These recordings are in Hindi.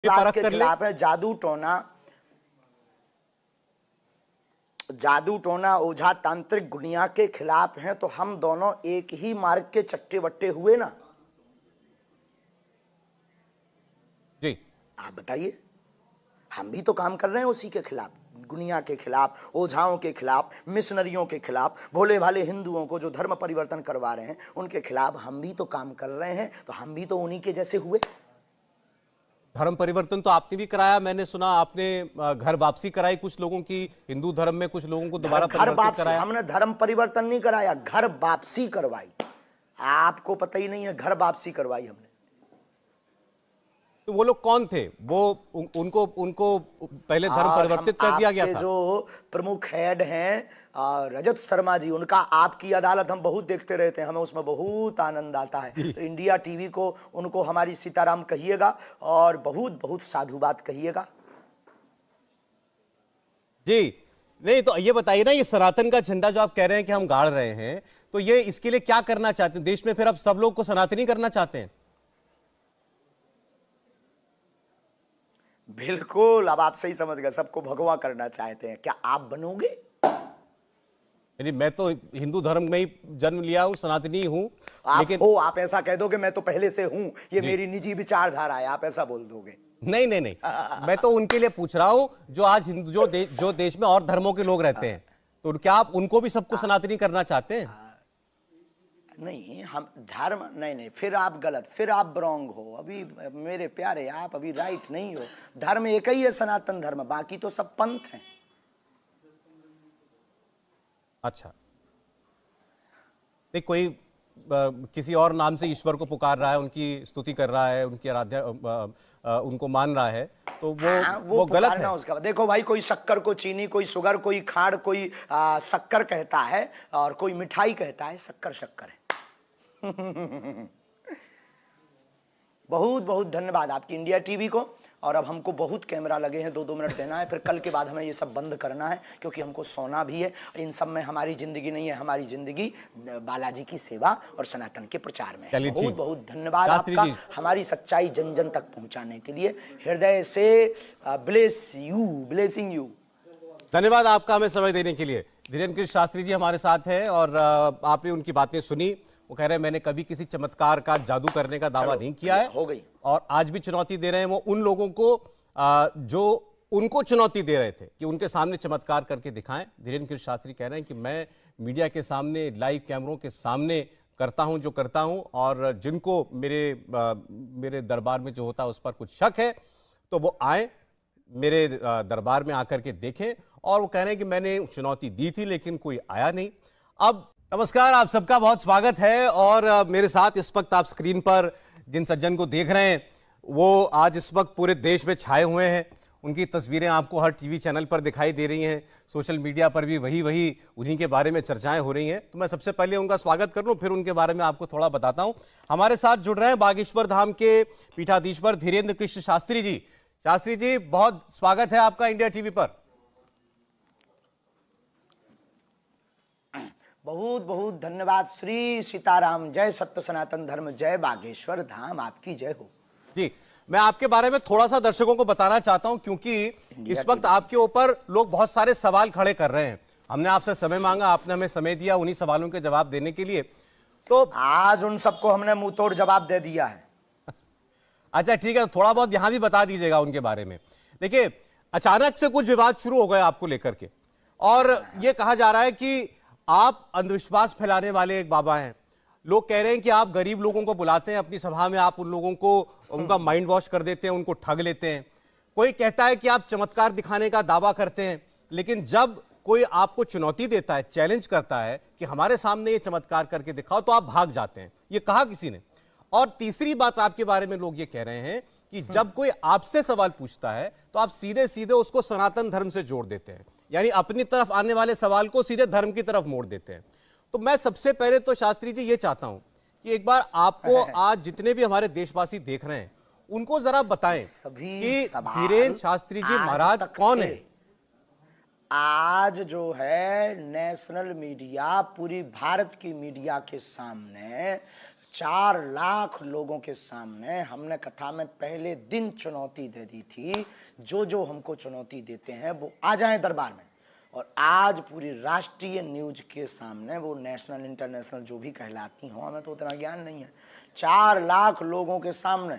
विकास के खिलाफ है, जादू टोना ओझा तांत्रिक दुनिया के खिलाफ हैं, तो हम दोनों एक ही मार्ग के चट्टे बट्टे हुए ना जी। आप बताइए, हम भी तो काम कर रहे हैं उसी के खिलाफ, दुनिया के खिलाफ, ओझाओं के खिलाफ, मिशनरियों के खिलाफ, भोले भाले हिंदुओं को जो धर्म परिवर्तन करवा रहे हैं उनके खिलाफ हम भी तो काम कर रहे हैं, तो हम भी तो उन्हीं के जैसे हुए। धर्म परिवर्तन तो आपने भी कराया, मैंने सुना आपने घर वापसी कराई कुछ लोगों की, हिंदू धर्म में कुछ लोगों को दोबारा परिवर्तित कराया। हमने धर्म परिवर्तन नहीं कराया, घर वापसी करवाई। आपको पता ही नहीं है, घर वापसी करवाई हमने। तो वो लोग कौन थे? वो उनको पहले धर्म परिवर्तित कर दिया गया था। जो प्रमुख हेड हैं रजत शर्मा जी, उनका आपकी अदालत हम बहुत देखते रहते हैं, हमें उसमें बहुत आनंद आता है। तो इंडिया टीवी को उनको हमारी सीताराम कहिएगा और बहुत बहुत साधुवाद कहिएगा। जी नहीं, तो ये बताइए ना, ये सनातन का झंडा जो आप कह रहे हैं कि हम गाड़ रहे हैं, तो ये इसके लिए क्या करना चाहते हैं देश में? फिर अब सब लोग को सनातनी करना चाहते हैं? बिल्कुल, अब आप सही समझ गए, सबको भगवा करना चाहते हैं। क्या आप बनोगे? यानी मैं तो हिंदू धर्म में ही जन्म लिया हूं, सनातनी हूं, लेकिन आप ऐसा कह दोगे मैं तो पहले से हूं, ये मेरी निजी विचारधारा है, आप ऐसा बोल दोगे? नहीं नहीं नहीं, मैं तो उनके लिए पूछ रहा हूं जो आज हिंदू जो देश में और धर्मों के लोग रहते हैं, तो क्या आप उनको भी सबको सनातनी करना चाहते हैं? नहीं, हम धर्म नहीं, फिर आप गलत, फिर आप रॉन्ग हो। अभी मेरे प्यारे, आप अभी राइट नहीं हो। धर्म एक ही है, सनातन धर्म, बाकी तो सब पंथ हैं। अच्छा, नहीं कोई किसी और नाम से ईश्वर को पुकार रहा है, उनकी स्तुति कर रहा है, उनकी आराध्या उनको मान रहा है, तो वो गलत है। उसका देखो भाई, कोई शक्कर को चीनी, कोई शुगर, कोई खाड़, कोई शक्कर कहता है और कोई मिठाई कहता है, शक्कर शक्कर है। बहुत बहुत धन्यवाद आपकी इंडिया टीवी को। और अब हमको बहुत कैमरा लगे हैं, 2-2 मिनट देना है, फिर कल के बाद हमें ये सब बंद करना है, क्योंकि हमको सोना भी है। इन सब में हमारी जिंदगी नहीं है, हमारी जिंदगी बालाजी की सेवा और सनातन के प्रचार में है। बहुत बहुत धन्यवाद आपका हमारी सच्चाई जन जन तक पहुंचाने के लिए, हृदय से ब्लेसिंग यू। धन्यवाद आपका हमें समय देने के लिए। धीरेन्द्र कृष्ण शास्त्री जी हमारे साथ हैं और आपने उनकी बातें सुनी। वो कह रहे हैं मैंने कभी किसी चमत्कार का, जादू करने का दावा नहीं किया है, हो गई। और आज भी चुनौती दे रहे हैं वो उन लोगों को जो उनको चुनौती दे रहे थे कि उनके सामने चमत्कार करके दिखाएं। धीरेन्द्र कृष्ण शास्त्री कह रहे हैं कि मैं मीडिया के सामने, लाइव कैमरों के सामने करता हूं जो करता हूं, और जिनको मेरे दरबार में जो होता है उस पर कुछ शक है तो वो आए मेरे दरबार में आकर के देखें। और वो कह रहे हैं कि मैंने चुनौती दी थी लेकिन कोई आया नहीं। अब नमस्कार, आप सबका बहुत स्वागत है। और मेरे साथ इस वक्त आप स्क्रीन पर जिन सज्जन को देख रहे हैं वो आज इस वक्त पूरे देश में छाए हुए हैं। उनकी तस्वीरें आपको हर टीवी चैनल पर दिखाई दे रही हैं, सोशल मीडिया पर भी वही उन्हीं के बारे में चर्चाएं हो रही हैं। तो मैं सबसे पहले उनका स्वागत कर लूं, फिर उनके बारे में आपको थोड़ा बताता हूं। हमारे साथ जुड़ रहे हैं बागेश्वर धाम के पीठाधीश्वर धीरेन्द्र कृष्ण शास्त्री जी। शास्त्री जी, बहुत स्वागत है आपका इंडिया टीवी पर। बहुत बहुत धन्यवाद। श्री सीताराम, जय सत्य सनातन धर्म, जय बागेश्वर धाम, आपकी जय हो। जी, मैं आपके बारे में थोड़ा सा दर्शकों को बताना चाहता हूं, क्योंकि इस वक्त आपके ऊपर लोग बहुत सारे सवाल खड़े कर रहे हैं। हमने आपसे समय मांगा, आपने हमें समय दिया उन्हीं सवालों के जवाब देने के लिए, तो आज उन सबको हमने मुंह तोड़ जवाब दे दिया है। अच्छा ठीक है, थोड़ा बहुत यहां भी बता दीजिएगा उनके बारे में। देखिए, अचानक से कुछ विवाद शुरू हो गए आपको लेकर के, और यह कहा जा रहा है कि आप अंधविश्वास फैलाने वाले एक बाबा हैं। लोग कह रहे हैं कि आप गरीब लोगों को बुलाते हैं अपनी सभा में, आप उन लोगों को उनका माइंड वॉश कर देते हैं, उनको ठग लेते हैं। कोई कहता है कि आप चमत्कार दिखाने का दावा करते हैं, लेकिन जब कोई आपको चुनौती देता है, चैलेंज करता है कि हमारे सामने ये चमत्कार करके दिखाओ, तो आप भाग जाते हैं। ये कहा किसी ने। और तीसरी बात आपके बारे में लोग ये कह रहे हैं कि जब कोई आपसे सवाल पूछता है तो आप सीधे सीधे उसको सनातन धर्म से जोड़ देते हैं, यानी अपनी तरफ आने वाले सवाल को सीधे धर्म की तरफ मोड़ देते हैं। तो मैं सबसे पहले तो शास्त्री जी ये चाहता हूं कि एक बार आपको आज जितने भी हमारे देशवासी देख रहे हैं उनको जरा बताएं कि धीरेन्द्र शास्त्री जी महाराज कौन है। आज जो है नेशनल मीडिया, पूरी भारत की मीडिया के सामने 4 लाख लोगों के सामने हमने कथा में पहले दिन चुनौती दे दी थी, जो हमको चुनौती देते हैं वो आ जाएं दरबार में। और आज पूरी राष्ट्रीय न्यूज के सामने, वो नेशनल इंटरनेशनल जो भी कहलाती हो, हमें तो उतना ज्ञान नहीं है, 4 लाख लोगों के सामने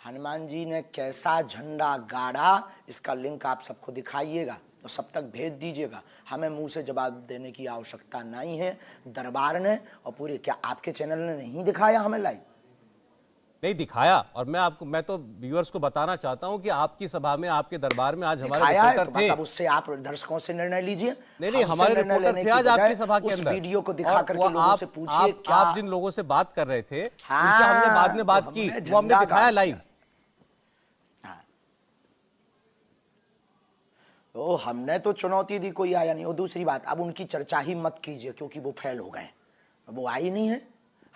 हनुमान जी ने कैसा झंडा गाड़ा, इसका लिंक आप सबको दिखाइएगा और सब तक भेज दीजिएगा। हमें मुंह से जवाब देने की आवश्यकता नहीं है। दरबार ने और पूरे, क्या आपके चैनल ने नहीं दिखाया हमें लाइव? नहीं दिखाया। और मैं तो व्यूअर्स को बताना चाहता हूं कि आपकी सभा में, आपके दरबार में आज हमारे रिपोर्टर थे। अब उससे आप दर्शकों से निर्णय लीजिए। नहीं, हमारे रिपोर्टर थे आज आपकी सभा के अंदर। वीडियो को दिखा करके लोगों से पूछिए, क्या आप जिन लोगों से बात कर रहे थे उनसे हमने बाद में बात की, वो हमने दिखाया लाइव। तो हमने तो चुनौती दी, कोई आया नहीं। और दूसरी बात, अब उनकी चर्चा ही मत कीजिए क्योंकि वो फेल हो गए, वो आई नहीं है।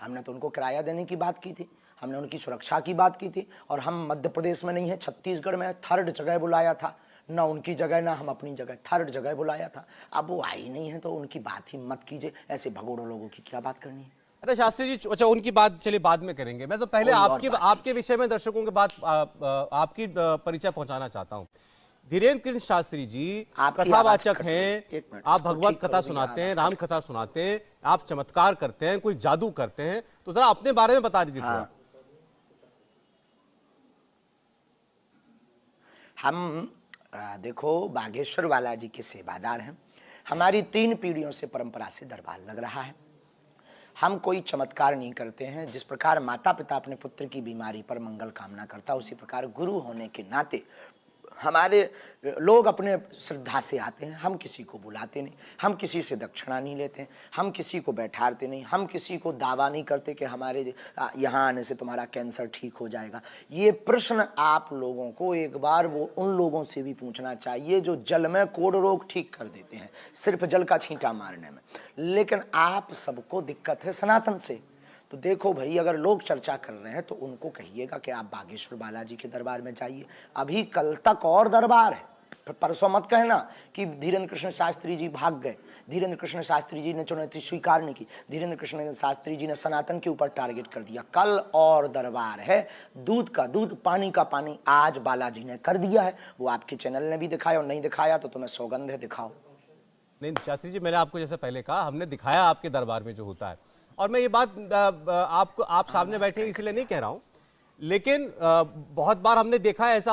हमने तो उनको किराया देने की बात की थी, हमने उनकी सुरक्षा की बात की थी। और हम मध्य प्रदेश में नहीं है, छत्तीसगढ़ में 3rd जगह बुलाया था, ना उनकी जगह ना हम अपनी जगह, 3rd जगह बुलाया था। अब वो आई नहीं है तो उनकी बात ही मत कीजिए। ऐसे भगोड़ों लोगों की क्या बात करनी है? अरे शास्त्री जी, अच्छा उनकी बात चलिए बाद में करेंगे। मैं तो पहले आपके विषय में दर्शकों के बात आपकी परिचय पहुंचाना चाहता हूं। धीरेन्द्र कृष्ण शास्त्री जी कथावाचक हैं, आप भगवत कथा सुनाते हैं, राम कथा सुनाते हैं, आप चमत्कार करते हैं, कोई जादू करते हैं, तो जरा अपने बारे में बता दीजिए थोड़ा। हम देखो, बागेश्वर वाला जी के सेवादार हैं। हमारी 3 पीढ़ियों से परंपरा से दरबार लग रहा है। हम कोई चमत्कार नहीं करते हैं। जिस प्रकार माता पिता अपने पुत्र की बीमारी पर मंगल कामना करता, उसी प्रकार गुरु होने के नाते हमारे लोग अपने श्रद्धा से आते हैं। हम किसी को बुलाते नहीं, हम किसी से दक्षिणा नहीं लेते, हम किसी को बैठाते नहीं, हम किसी को दावा नहीं करते कि हमारे यहाँ आने से तुम्हारा कैंसर ठीक हो जाएगा। ये प्रश्न आप लोगों को एक बार वो उन लोगों से भी पूछना चाहिए जो जल में कोढ़ रोग ठीक कर देते हैं, सिर्फ जल का छींटा मारने में। लेकिन आप सबको दिक्कत है सनातन से। तो देखो भाई, अगर लोग चर्चा कर रहे हैं तो उनको कहिएगा कि आप बागेश्वर बालाजी के दरबार में जाइए। अभी कल तक और दरबार है, फिर परसों मत कहना कि धीरेन्द्र कृष्ण शास्त्री जी भाग गए, धीरेन्द्र कृष्ण शास्त्री जी ने चुनौती स्वीकार नहीं की, धीरेन्द्र कृष्ण शास्त्री जी ने सनातन के ऊपर टारगेट कर दिया। कल और दरबार है, दूध का दूध, पानी का पानी आज बालाजी ने कर दिया है। वो आपके चैनल ने भी दिखाया, और नहीं दिखाया तो तुम्हें सौगंध है, दिखाओ। नहीं शास्त्री जी, मैंने आपको जैसे पहले कहा, हमने दिखाया आपके दरबार में जो होता है। और मैं ये बात आप सामने बैठे इसलिए नहीं कह रहा हूं, लेकिन बहुत बार हमने देखा है ऐसा